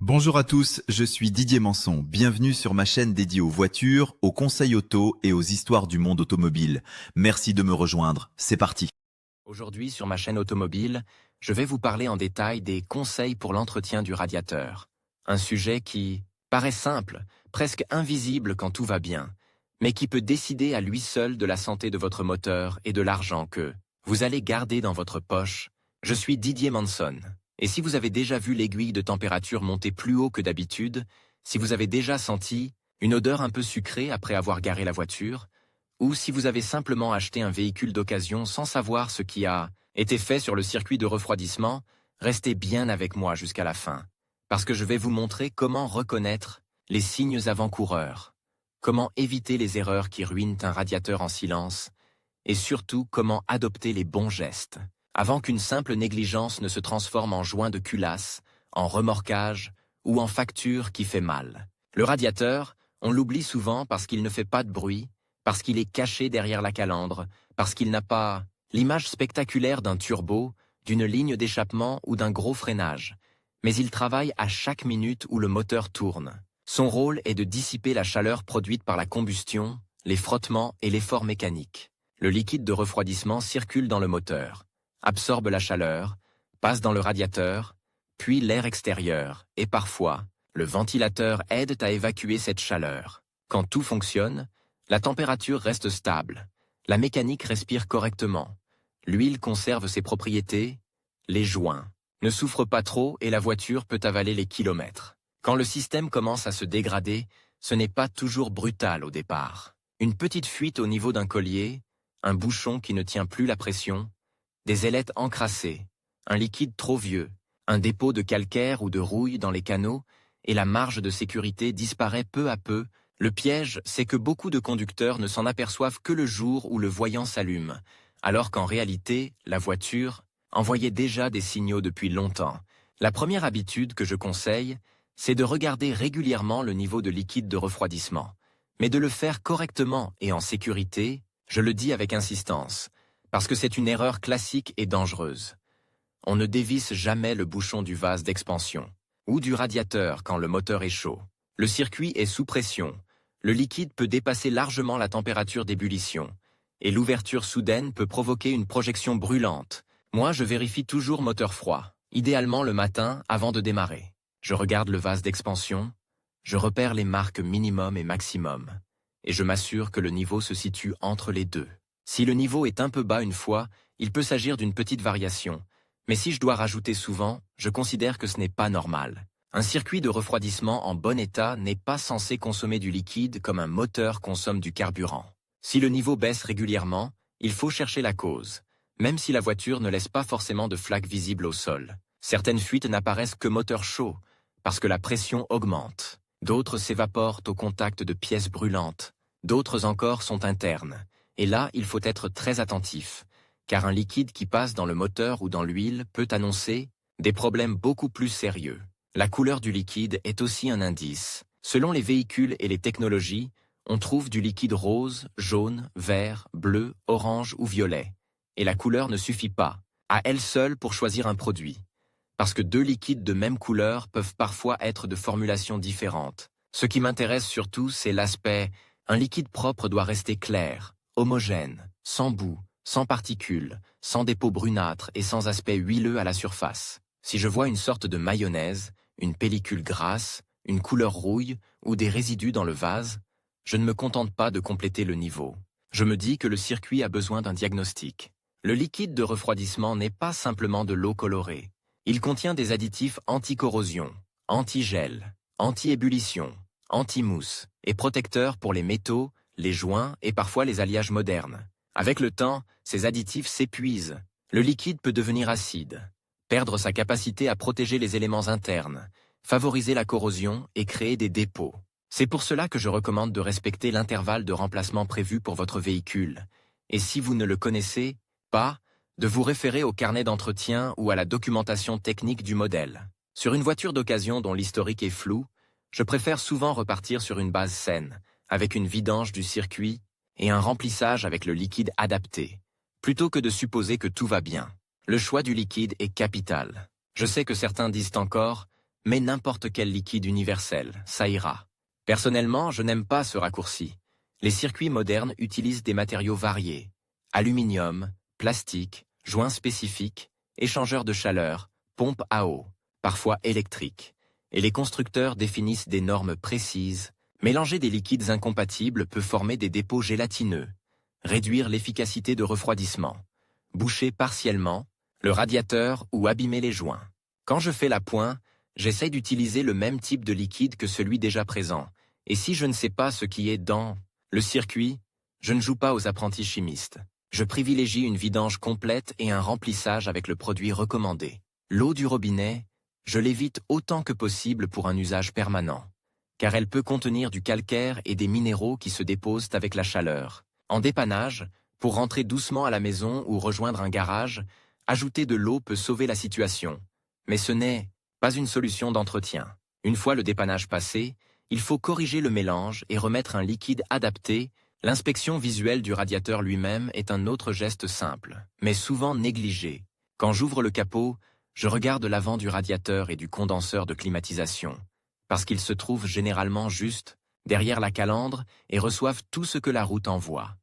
Bonjour à tous, je suis Didier Manson. Bienvenue sur ma chaîne dédiée aux voitures, aux conseils auto et aux histoires du monde automobile. Merci de me rejoindre. C'est parti. Aujourd'hui, sur ma chaîne automobile, je vais vous parler en détail des conseils pour l'entretien du radiateur. Un sujet qui paraît simple, presque invisible quand tout va bien, mais qui peut décider à lui seul de la santé de votre moteur et de l'argent que vous allez garder dans votre poche. Je suis Didier Manson. Et si vous avez déjà vu l'aiguille de température monter plus haut que d'habitude, si vous avez déjà senti une odeur un peu sucrée après avoir garé la voiture, ou si vous avez simplement acheté un véhicule d'occasion sans savoir ce qui a été fait sur le circuit de refroidissement, restez bien avec moi jusqu'à la fin, parce que je vais vous montrer comment reconnaître les signes avant-coureurs, comment éviter les erreurs qui ruinent un radiateur en silence, et surtout comment adopter les bons gestes, avant qu'une simple négligence ne se transforme en joint de culasse, en remorquage ou en facture qui fait mal. Le radiateur, on l'oublie souvent parce qu'il ne fait pas de bruit, parce qu'il est caché derrière la calandre, parce qu'il n'a pas l'image spectaculaire d'un turbo, d'une ligne d'échappement ou d'un gros freinage. Mais il travaille à chaque minute où le moteur tourne. Son rôle est de dissiper la chaleur produite par la combustion, les frottements et l'effort mécanique. Le liquide de refroidissement circule dans le moteur, absorbe la chaleur, passe dans le radiateur, puis l'air extérieur, et parfois, le ventilateur aide à évacuer cette chaleur. Quand tout fonctionne, la température reste stable, la mécanique respire correctement, l'huile conserve ses propriétés, les joints ne souffrent pas trop et la voiture peut avaler les kilomètres. Quand le système commence à se dégrader, ce n'est pas toujours brutal au départ. Une petite fuite au niveau d'un collier, un bouchon qui ne tient plus la pression, des ailettes encrassées, un liquide trop vieux, un dépôt de calcaire ou de rouille dans les canaux, et la marge de sécurité disparaît peu à peu. Le piège, c'est que beaucoup de conducteurs ne s'en aperçoivent que le jour où le voyant s'allume, alors qu'en réalité, la voiture envoyait déjà des signaux depuis longtemps. La première habitude que je conseille, c'est de regarder régulièrement le niveau de liquide de refroidissement, mais de le faire correctement et en sécurité, je le dis avec insistance, parce que c'est une erreur classique et dangereuse. On ne dévisse jamais le bouchon du vase d'expansion, ou du radiateur quand le moteur est chaud. Le circuit est sous pression. Le liquide peut dépasser largement la température d'ébullition, et l'ouverture soudaine peut provoquer une projection brûlante. Moi, je vérifie toujours moteur froid, idéalement le matin avant de démarrer. Je regarde le vase d'expansion, je repère les marques minimum et maximum, et je m'assure que le niveau se situe entre les deux. Si le niveau est un peu bas une fois, il peut s'agir d'une petite variation, mais si je dois rajouter souvent, je considère que ce n'est pas normal. Un circuit de refroidissement en bon état n'est pas censé consommer du liquide comme un moteur consomme du carburant. Si le niveau baisse régulièrement, il faut chercher la cause, même si la voiture ne laisse pas forcément de flaques visibles au sol. Certaines fuites n'apparaissent que moteur chaud, parce que la pression augmente. D'autres s'évaporent au contact de pièces brûlantes. D'autres encore sont internes. Et là, il faut être très attentif, car un liquide qui passe dans le moteur ou dans l'huile peut annoncer des problèmes beaucoup plus sérieux. La couleur du liquide est aussi un indice. Selon les véhicules et les technologies, on trouve du liquide rose, jaune, vert, bleu, orange ou violet. Et la couleur ne suffit pas, à elle seule pour choisir un produit. Parce que deux liquides de même couleur peuvent parfois être de formulations différentes. Ce qui m'intéresse surtout, c'est l'aspect. Un liquide propre doit rester clair, homogène, sans boue, sans particules, sans dépôt brunâtre et sans aspect huileux à la surface. Si je vois une sorte de mayonnaise, une pellicule grasse, une couleur rouille ou des résidus dans le vase, je ne me contente pas de compléter le niveau. Je me dis que le circuit a besoin d'un diagnostic. Le liquide de refroidissement n'est pas simplement de l'eau colorée. Il contient des additifs anti-corrosion, anti-gel, anti-ébullition, anti-mousse et protecteurs pour les métaux, les joints et parfois les alliages modernes. Avec le temps, ces additifs s'épuisent. Le liquide peut devenir acide, perdre sa capacité à protéger les éléments internes, favoriser la corrosion et créer des dépôts. C'est pour cela que je recommande de respecter l'intervalle de remplacement prévu pour votre véhicule. Et si vous ne le connaissez pas, de vous référer au carnet d'entretien ou à la documentation technique du modèle. Sur une voiture d'occasion dont l'historique est flou, je préfère souvent repartir sur une base saine, avec une vidange du circuit et un remplissage avec le liquide adapté, plutôt que de supposer que tout va bien. Le choix du liquide est capital. Je sais que certains disent encore mais n'importe quel liquide universel, ça ira. Personnellement, je n'aime pas ce raccourci. Les circuits modernes utilisent des matériaux variés. Aluminium, plastique, joints spécifiques, échangeurs de chaleur, pompes à eau, parfois électriques. Et les constructeurs définissent des normes précises. Mélanger des liquides incompatibles peut former des dépôts gélatineux, réduire l'efficacité de refroidissement, boucher partiellement le radiateur ou abîmer les joints. Quand je fais l'appoint, j'essaye d'utiliser le même type de liquide que celui déjà présent. Et si je ne sais pas ce qui est dans le circuit, je ne joue pas aux apprentis chimistes. Je privilégie une vidange complète et un remplissage avec le produit recommandé. L'eau du robinet, je l'évite autant que possible pour un usage permanent, car elle peut contenir du calcaire et des minéraux qui se déposent avec la chaleur. En dépannage, pour rentrer doucement à la maison ou rejoindre un garage, ajouter de l'eau peut sauver la situation. Mais ce n'est pas une solution d'entretien. Une fois le dépannage passé, il faut corriger le mélange et remettre un liquide adapté. L'inspection visuelle du radiateur lui-même est un autre geste simple, mais souvent négligé. Quand j'ouvre le capot, je regarde l'avant du radiateur et du condenseur de climatisation, parce qu'ils se trouvent généralement juste derrière la calandre et reçoivent tout ce que la route envoie.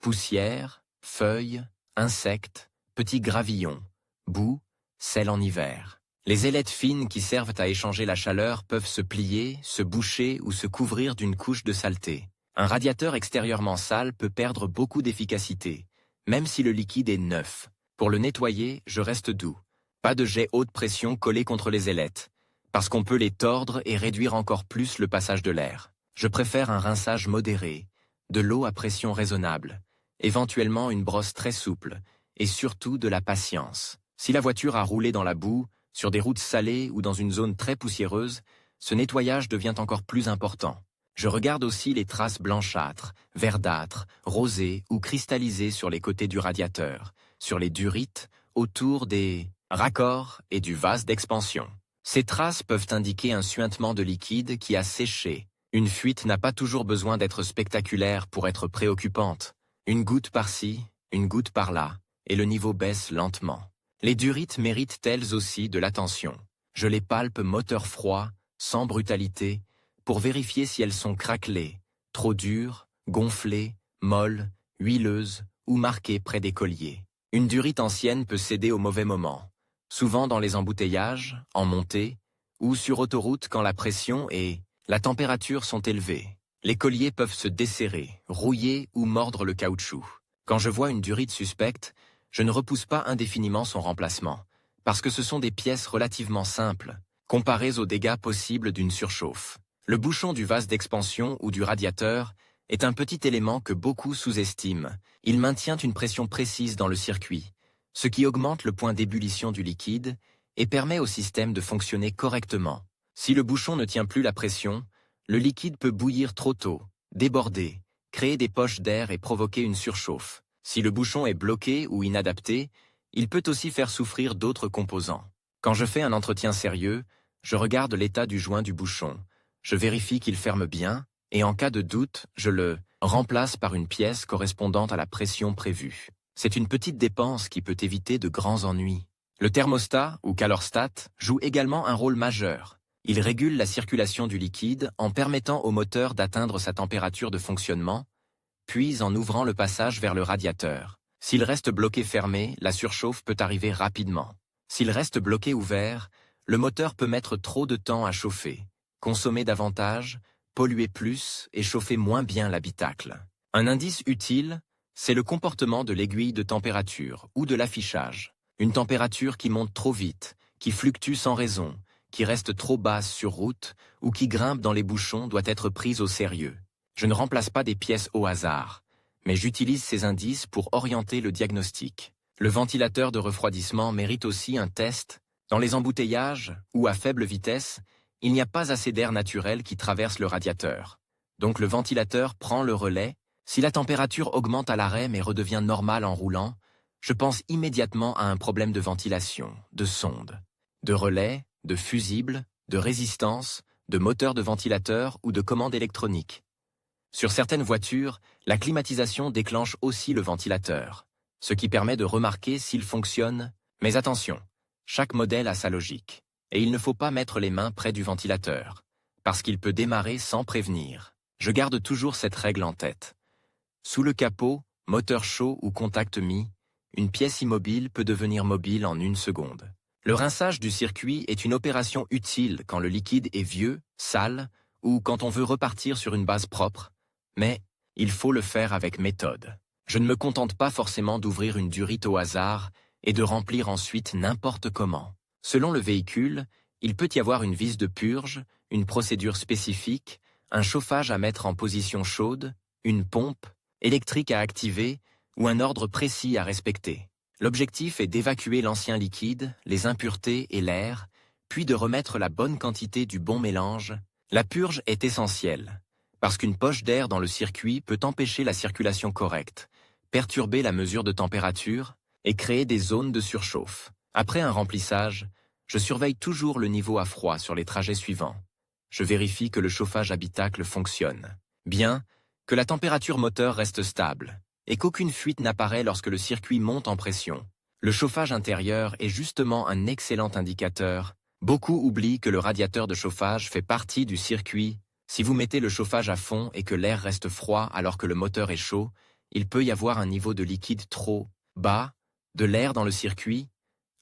Poussière, feuilles, insectes, petits gravillons, boue, sel en hiver. Les ailettes fines qui servent à échanger la chaleur peuvent se plier, se boucher ou se couvrir d'une couche de saleté. Un radiateur extérieurement sale peut perdre beaucoup d'efficacité, même si le liquide est neuf. Pour le nettoyer, je reste doux. Pas de jet haute pression collé contre les ailettes, parce qu'on peut les tordre et réduire encore plus le passage de l'air. Je préfère un rinçage modéré, de l'eau à pression raisonnable, éventuellement une brosse très souple, et surtout de la patience. Si la voiture a roulé dans la boue, sur des routes salées ou dans une zone très poussiéreuse, ce nettoyage devient encore plus important. Je regarde aussi les traces blanchâtres, verdâtres, rosées ou cristallisées sur les côtés du radiateur, sur les durites, autour des raccords et du vase d'expansion. Ces traces peuvent indiquer un suintement de liquide qui a séché. Une fuite n'a pas toujours besoin d'être spectaculaire pour être préoccupante. Une goutte par-ci, une goutte par-là, et le niveau baisse lentement. Les durites méritent elles aussi de l'attention. Je les palpe moteur froid, sans brutalité, pour vérifier si elles sont craquelées, trop dures, gonflées, molles, huileuses ou marquées près des colliers. Une durite ancienne peut céder au mauvais moment, souvent dans les embouteillages, en montée, ou sur autoroute quand la pression et la température sont élevées. Les colliers peuvent se desserrer, rouiller ou mordre le caoutchouc. Quand je vois une durite suspecte, je ne repousse pas indéfiniment son remplacement, parce que ce sont des pièces relativement simples, comparées aux dégâts possibles d'une surchauffe. Le bouchon du vase d'expansion ou du radiateur est un petit élément que beaucoup sous-estiment. Il maintient une pression précise dans le circuit, ce qui augmente le point d'ébullition du liquide et permet au système de fonctionner correctement. Si le bouchon ne tient plus la pression, le liquide peut bouillir trop tôt, déborder, créer des poches d'air et provoquer une surchauffe. Si le bouchon est bloqué ou inadapté, il peut aussi faire souffrir d'autres composants. Quand je fais un entretien sérieux, je regarde l'état du joint du bouchon. Je vérifie qu'il ferme bien, et en cas de doute, je le remplace par une pièce correspondante à la pression prévue. C'est une petite dépense qui peut éviter de grands ennuis. Le thermostat, ou calorstat, joue également un rôle majeur. Il régule la circulation du liquide en permettant au moteur d'atteindre sa température de fonctionnement, puis en ouvrant le passage vers le radiateur. S'il reste bloqué fermé, la surchauffe peut arriver rapidement. S'il reste bloqué ouvert, le moteur peut mettre trop de temps à chauffer, consommer davantage, polluer plus et chauffer moins bien l'habitacle. Un indice utile, c'est le comportement de l'aiguille de température ou de l'affichage. Une température qui monte trop vite, qui fluctue sans raison, qui reste trop basse sur route ou qui grimpe dans les bouchons doit être prise au sérieux. Je ne remplace pas des pièces au hasard, mais j'utilise ces indices pour orienter le diagnostic. Le ventilateur de refroidissement mérite aussi un test. Dans les embouteillages ou à faible vitesse, il n'y a pas assez d'air naturel qui traverse le radiateur. Donc le ventilateur prend le relais. Si la température augmente à l'arrêt mais redevient normale en roulant, je pense immédiatement à un problème de ventilation, de sonde, de relais, de fusible, de résistance, de moteur de ventilateur ou de commande électronique. Sur certaines voitures, la climatisation déclenche aussi le ventilateur, ce qui permet de remarquer s'il fonctionne. Mais attention, chaque modèle a sa logique. Et il ne faut pas mettre les mains près du ventilateur, parce qu'il peut démarrer sans prévenir. Je garde toujours cette règle en tête. Sous le capot, moteur chaud ou contact mis, une pièce immobile peut devenir mobile en 1 seconde. Le rinçage du circuit est une opération utile quand le liquide est vieux, sale, ou quand on veut repartir sur une base propre, mais il faut le faire avec méthode. Je ne me contente pas forcément d'ouvrir une durite au hasard et de remplir ensuite n'importe comment. Selon le véhicule, il peut y avoir une vis de purge, une procédure spécifique, un chauffage à mettre en position chaude, une pompe, électrique à activer ou un ordre précis à respecter. L'objectif est d'évacuer l'ancien liquide, les impuretés et l'air, puis de remettre la bonne quantité du bon mélange. La purge est essentielle, parce qu'une poche d'air dans le circuit peut empêcher la circulation correcte, perturber la mesure de température et créer des zones de surchauffe. Après un remplissage, je surveille toujours le niveau à froid sur les trajets suivants. Je vérifie que le chauffage habitacle fonctionne bien, que la température moteur reste stable, et qu'aucune fuite n'apparaît lorsque le circuit monte en pression. Le chauffage intérieur est justement un excellent indicateur. Beaucoup oublient que le radiateur de chauffage fait partie du circuit. Si vous mettez le chauffage à fond et que l'air reste froid alors que le moteur est chaud, il peut y avoir un niveau de liquide trop bas, de l'air dans le circuit,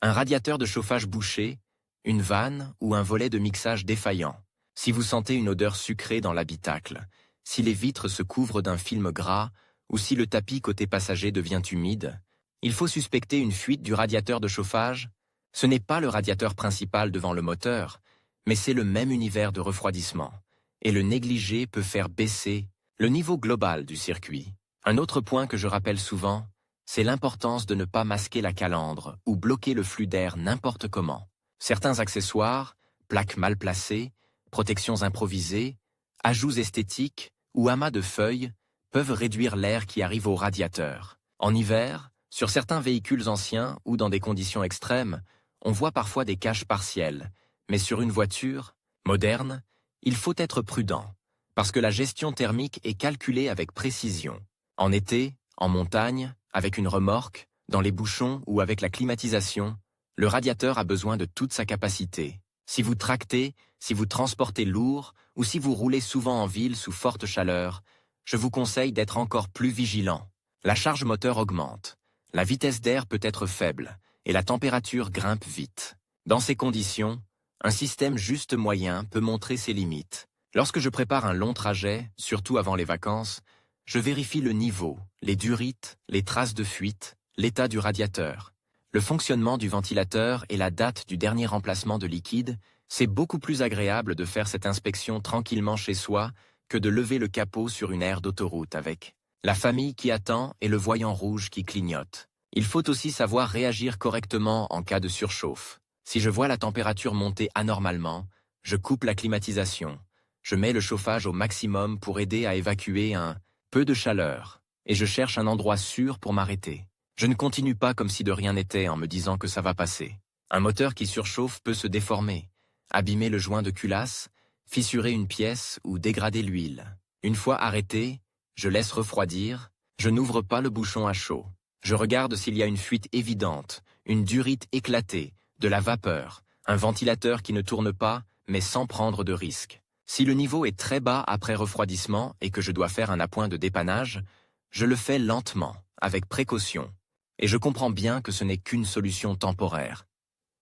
un radiateur de chauffage bouché, une vanne ou un volet de mixage défaillant. Si vous sentez une odeur sucrée dans l'habitacle, si les vitres se couvrent d'un film gras, ou si le tapis côté passager devient humide, il faut suspecter une fuite du radiateur de chauffage. Ce n'est pas le radiateur principal devant le moteur, mais c'est le même univers de refroidissement, et le négliger peut faire baisser le niveau global du circuit. Un autre point que je rappelle souvent, c'est l'importance de ne pas masquer la calandre ou bloquer le flux d'air n'importe comment. Certains accessoires, plaques mal placées, protections improvisées, ajouts esthétiques ou amas de feuilles peuvent réduire l'air qui arrive au radiateur. En hiver, sur certains véhicules anciens ou dans des conditions extrêmes, on voit parfois des caches partielles, mais sur une voiture moderne, il faut être prudent, parce que la gestion thermique est calculée avec précision. En été, en montagne, avec une remorque, dans les bouchons ou avec la climatisation, le radiateur a besoin de toute sa capacité. Si vous tractez, si vous transportez lourd ou si vous roulez souvent en ville sous forte chaleur, je vous conseille d'être encore plus vigilant. La charge moteur augmente, la vitesse d'air peut être faible et la température grimpe vite. Dans ces conditions, un système juste moyen peut montrer ses limites. Lorsque je prépare un long trajet, surtout avant les vacances, je vérifie le niveau, les durites, les traces de fuite, l'état du radiateur, le fonctionnement du ventilateur et la date du dernier remplacement de liquide. C'est beaucoup plus agréable de faire cette inspection tranquillement chez soi que de lever le capot sur une aire d'autoroute avec la famille qui attend et le voyant rouge qui clignote. Il faut aussi savoir réagir correctement en cas de surchauffe. Si je vois la température monter anormalement, je coupe la climatisation. Je mets le chauffage au maximum pour aider à évacuer un peu de chaleur, et je cherche un endroit sûr pour m'arrêter. Je ne continue pas comme si de rien n'était en me disant que ça va passer. Un moteur qui surchauffe peut se déformer, abîmer le joint de culasse, fissurer une pièce ou dégrader l'huile. Une fois arrêté, je laisse refroidir, je n'ouvre pas le bouchon à chaud. Je regarde s'il y a une fuite évidente, une durite éclatée, de la vapeur, un ventilateur qui ne tourne pas, mais sans prendre de risque. Si le niveau est très bas après refroidissement et que je dois faire un appoint de dépannage, je le fais lentement, avec précaution. Et je comprends bien que ce n'est qu'une solution temporaire.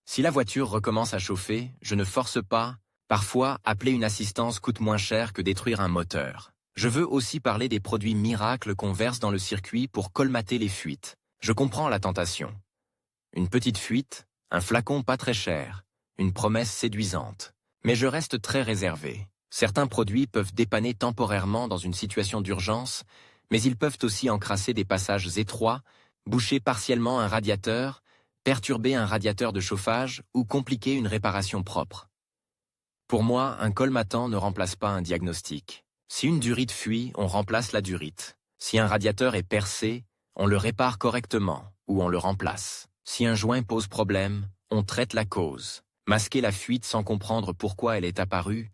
Si la voiture recommence à chauffer, je ne force pas. Parfois, appeler une assistance coûte moins cher que détruire un moteur. Je veux aussi parler des produits miracles qu'on verse dans le circuit pour colmater les fuites. Je comprends la tentation. Une petite fuite, un flacon pas très cher, une promesse séduisante. Mais je reste très réservé. Certains produits peuvent dépanner temporairement dans une situation d'urgence, mais ils peuvent aussi encrasser des passages étroits, boucher partiellement un radiateur, perturber un radiateur de chauffage ou compliquer une réparation propre. Pour moi, un colmatant ne remplace pas un diagnostic. Si une durite fuit, on remplace la durite. Si un radiateur est percé, on le répare correctement ou on le remplace. Si un joint pose problème, on traite la cause. Masquer la fuite sans comprendre pourquoi elle est apparue,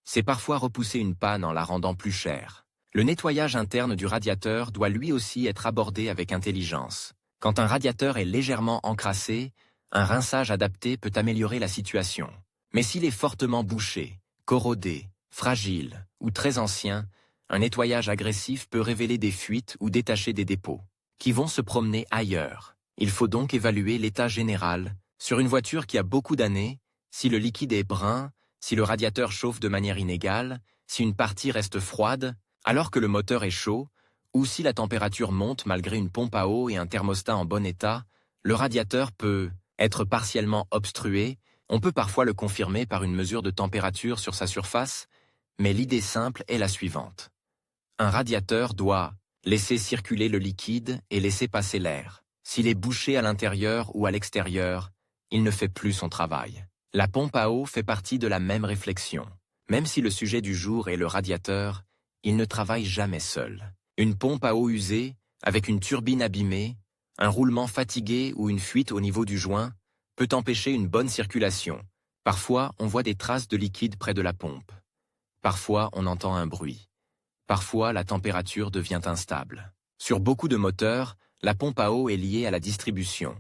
c'est parfois repousser une panne en la rendant plus chère. Le nettoyage interne du radiateur doit lui aussi être abordé avec intelligence. Quand un radiateur est légèrement encrassé, un rinçage adapté peut améliorer la situation. Mais s'il est fortement bouché, corrodé, fragile ou très ancien, un nettoyage agressif peut révéler des fuites ou détacher des dépôts, qui vont se promener ailleurs. Il faut donc évaluer l'état général. Sur une voiture qui a beaucoup d'années, si le liquide est brun, si le radiateur chauffe de manière inégale, si une partie reste froide, alors que le moteur est chaud, ou si la température monte malgré une pompe à eau et un thermostat en bon état, le radiateur peut être partiellement obstrué. On peut parfois le confirmer par une mesure de température sur sa surface, mais l'idée simple est la suivante. Un radiateur doit laisser circuler le liquide et laisser passer l'air. S'il est bouché à l'intérieur ou à l'extérieur, il ne fait plus son travail. La pompe à eau fait partie de la même réflexion. Même si le sujet du jour est le radiateur, il ne travaille jamais seul. Une pompe à eau usée, avec une turbine abîmée, un roulement fatigué ou une fuite au niveau du joint, peut empêcher une bonne circulation. Parfois, on voit des traces de liquide près de la pompe. Parfois, on entend un bruit. Parfois, la température devient instable. Sur beaucoup de moteurs, la pompe à eau est liée à la distribution,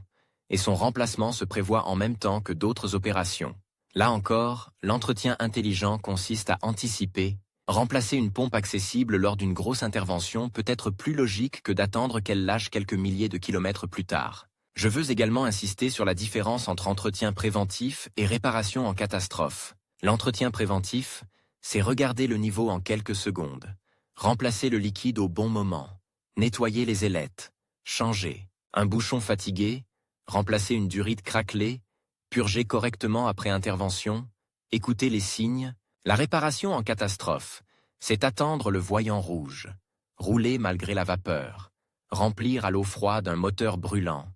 et son remplacement se prévoit en même temps que d'autres opérations. Là encore, l'entretien intelligent consiste à anticiper. Remplacer une pompe accessible lors d'une grosse intervention peut être plus logique que d'attendre qu'elle lâche quelques milliers de kilomètres plus tard. Je veux également insister sur la différence entre entretien préventif et réparation en catastrophe. L'entretien préventif, c'est regarder le niveau en quelques secondes, remplacer le liquide au bon moment, nettoyer les ailettes, changer un bouchon fatigué, remplacer une durite craquelée, purger correctement après intervention, écouter les signes. La réparation en catastrophe, c'est attendre le voyant rouge, rouler malgré la vapeur, remplir à l'eau froide un moteur brûlant,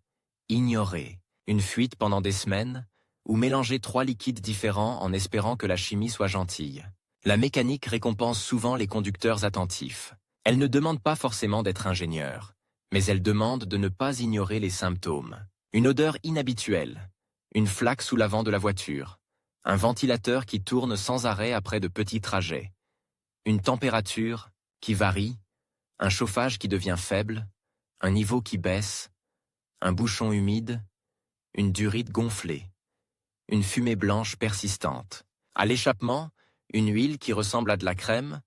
ignorer une fuite pendant des semaines, ou mélanger 3 liquides différents en espérant que la chimie soit gentille. La mécanique récompense souvent les conducteurs attentifs. Elle ne demande pas forcément d'être ingénieur, mais elle demande de ne pas ignorer les symptômes. Une odeur inhabituelle, une flaque sous l'avant de la voiture, un ventilateur qui tourne sans arrêt après de petits trajets, une température qui varie, un chauffage qui devient faible, un niveau qui baisse, un bouchon humide, une durite gonflée, une fumée blanche persistante. À l'échappement, une huile qui ressemble à de la crème,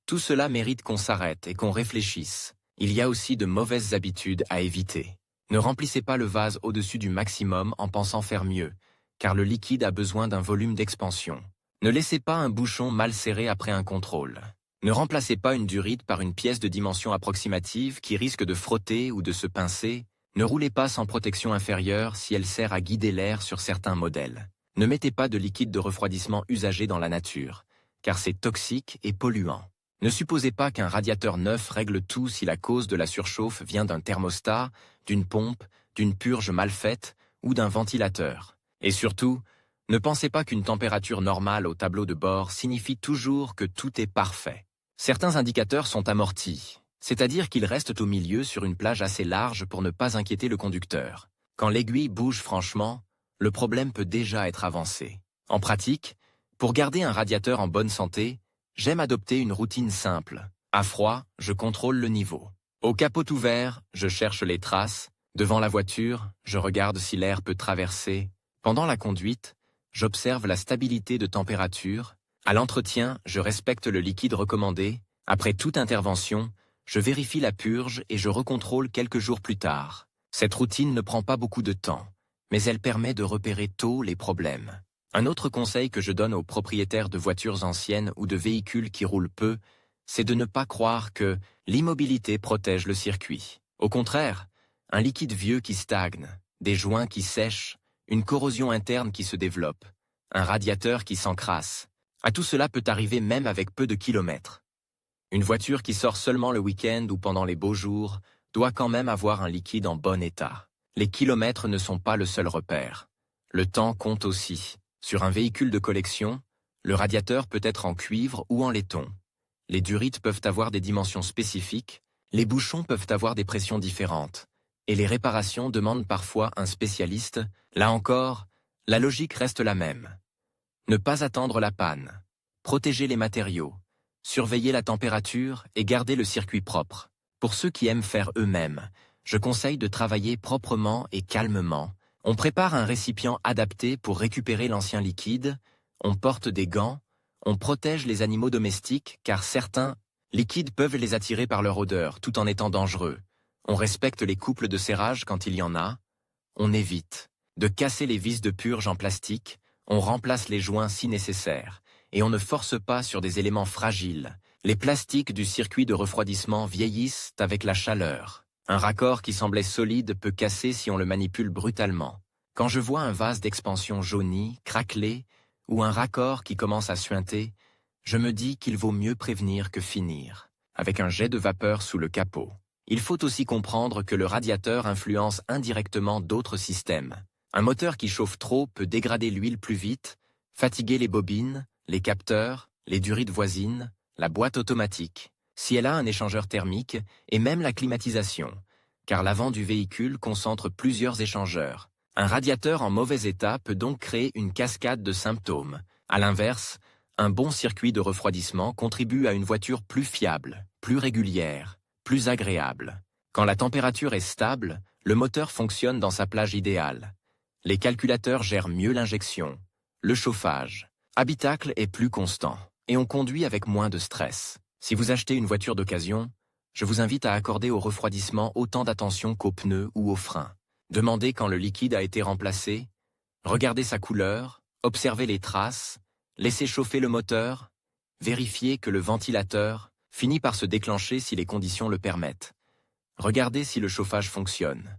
tout cela mérite qu'on s'arrête et qu'on réfléchisse. Il y a aussi de mauvaises habitudes à éviter. Ne remplissez pas le vase au-dessus du maximum en pensant faire mieux, car le liquide a besoin d'un volume d'expansion. Ne laissez pas un bouchon mal serré après un contrôle. Ne remplacez pas une durite par une pièce de dimension approximative qui risque de frotter ou de se pincer. Ne roulez pas sans protection inférieure si elle sert à guider l'air sur certains modèles. Ne mettez pas de liquide de refroidissement usagé dans la nature, car c'est toxique et polluant. Ne supposez pas qu'un radiateur neuf règle tout si la cause de la surchauffe vient d'un thermostat, d'une pompe, d'une purge mal faite ou d'un ventilateur. Et surtout, ne pensez pas qu'une température normale au tableau de bord signifie toujours que tout est parfait. Certains indicateurs sont amortis, c'est-à-dire qu'ils restent au milieu sur une plage assez large pour ne pas inquiéter le conducteur. Quand l'aiguille bouge franchement, le problème peut déjà être avancé. En pratique, pour garder un radiateur en bonne santé, j'aime adopter une routine simple. À froid, je contrôle le niveau. Au capot ouvert, je cherche les traces. Devant la voiture, je regarde si l'air peut traverser. Pendant la conduite, j'observe la stabilité de température. À l'entretien, je respecte le liquide recommandé. Après toute intervention, je vérifie la purge et je recontrôle quelques jours plus tard. Cette routine ne prend pas beaucoup de temps, mais elle permet de repérer tôt les problèmes. Un autre conseil que je donne aux propriétaires de voitures anciennes ou de véhicules qui roulent peu, c'est de ne pas croire que l'immobilité protège le circuit. Au contraire, un liquide vieux qui stagne, des joints qui sèchent, une corrosion interne qui se développe, un radiateur qui s'encrasse. À tout cela peut arriver même avec peu de kilomètres. Une voiture qui sort seulement le week-end ou pendant les beaux jours doit quand même avoir un liquide en bon état. Les kilomètres ne sont pas le seul repère. Le temps compte aussi. Sur un véhicule de collection, le radiateur peut être en cuivre ou en laiton. Les durites peuvent avoir des dimensions spécifiques, les bouchons peuvent avoir des pressions différentes, et les réparations demandent parfois un spécialiste. Là encore, la logique reste la même. Ne pas attendre la panne, protéger les matériaux, surveiller la température et garder le circuit propre. Pour ceux qui aiment faire eux-mêmes, je conseille de travailler proprement et calmement. On prépare un récipient adapté pour récupérer l'ancien liquide, On porte des gants, on protège les animaux domestiques car certains liquides peuvent les attirer par leur odeur tout en étant dangereux. On respecte les couples de serrage quand il y en a. On évite de casser les vis de purge en plastique, on remplace les joints si nécessaire. Et on ne force pas sur des éléments fragiles. Les plastiques du circuit de refroidissement vieillissent avec la chaleur. Un raccord qui semblait solide peut casser si on le manipule brutalement. Quand je vois un vase d'expansion jauni, craquelé, ou un raccord qui commence à suinter, je me dis qu'il vaut mieux prévenir que finir, avec un jet de vapeur sous le capot. Il faut aussi comprendre que le radiateur influence indirectement d'autres systèmes. Un moteur qui chauffe trop peut dégrader l'huile plus vite, fatiguer les bobines, les capteurs, les durites voisines, la boîte automatique, si elle a un échangeur thermique, et même la climatisation, car l'avant du véhicule concentre plusieurs échangeurs. Un radiateur en mauvais état peut donc créer une cascade de symptômes. À l'inverse, un bon circuit de refroidissement contribue à une voiture plus fiable, plus régulière, plus agréable. Quand la température est stable, le moteur fonctionne dans sa plage idéale. Les calculateurs gèrent mieux l'injection, le chauffage. Habitacle est plus constant, et on conduit avec moins de stress. Si vous achetez une voiture d'occasion, je vous invite à accorder au refroidissement autant d'attention qu'aux pneus ou aux freins. Demandez quand le liquide a été remplacé, regardez sa couleur, observez les traces, laissez chauffer le moteur, vérifiez que le ventilateur finit par se déclencher si les conditions le permettent. Regardez si le chauffage fonctionne.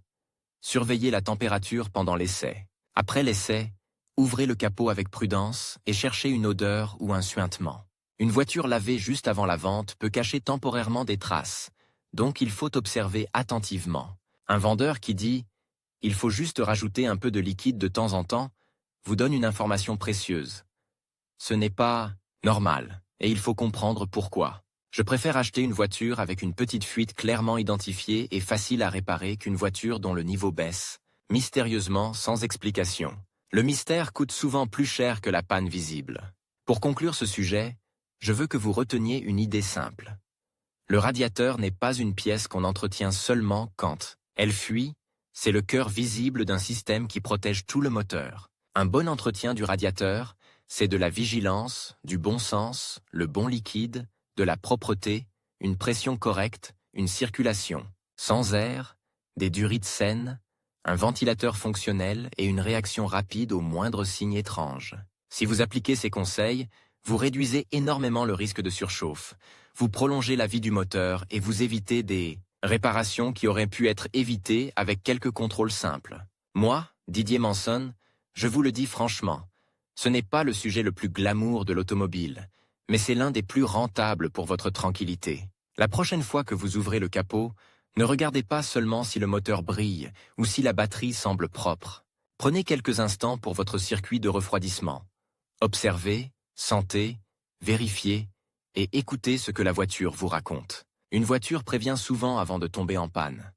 Surveillez la température pendant l'essai. Après l'essai, ouvrez le capot avec prudence et cherchez une odeur ou un suintement. Une voiture lavée juste avant la vente peut cacher temporairement des traces, donc il faut observer attentivement. Un vendeur qui dit « il faut juste rajouter un peu de liquide de temps en temps » vous donne une information précieuse. Ce n'est pas normal, et il faut comprendre pourquoi. Je préfère acheter une voiture avec une petite fuite clairement identifiée et facile à réparer qu'une voiture dont le niveau baisse, mystérieusement sans explication. Le mystère coûte souvent plus cher que la panne visible. Pour conclure ce sujet, je veux que vous reteniez une idée simple. Le radiateur n'est pas une pièce qu'on entretient seulement quand elle fuit, c'est le cœur visible d'un système qui protège tout le moteur. Un bon entretien du radiateur, c'est de la vigilance, du bon sens, le bon liquide, de la propreté, une pression correcte, une circulation sans air, des durites saines, un ventilateur fonctionnel et une réaction rapide aux moindres signes étranges. Si vous appliquez ces conseils, vous réduisez énormément le risque de surchauffe, vous prolongez la vie du moteur et vous évitez des réparations qui auraient pu être évitées avec quelques contrôles simples. Moi, Didier Manson, je vous le dis franchement, ce n'est pas le sujet le plus glamour de l'automobile, mais c'est l'un des plus rentables pour votre tranquillité. La prochaine fois que vous ouvrez le capot, ne regardez pas seulement si le moteur brille ou si la batterie semble propre. Prenez quelques instants pour votre circuit de refroidissement. Observez, sentez, vérifiez et écoutez ce que la voiture vous raconte. Une voiture prévient souvent avant de tomber en panne.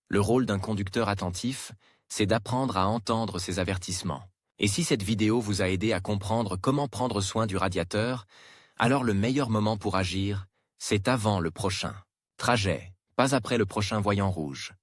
Le rôle d'un conducteur attentif, c'est d'apprendre à entendre ces avertissements. Et si cette vidéo vous a aidé à comprendre comment prendre soin du radiateur, alors le meilleur moment pour agir, c'est avant le prochain trajet, pas après le prochain voyant rouge.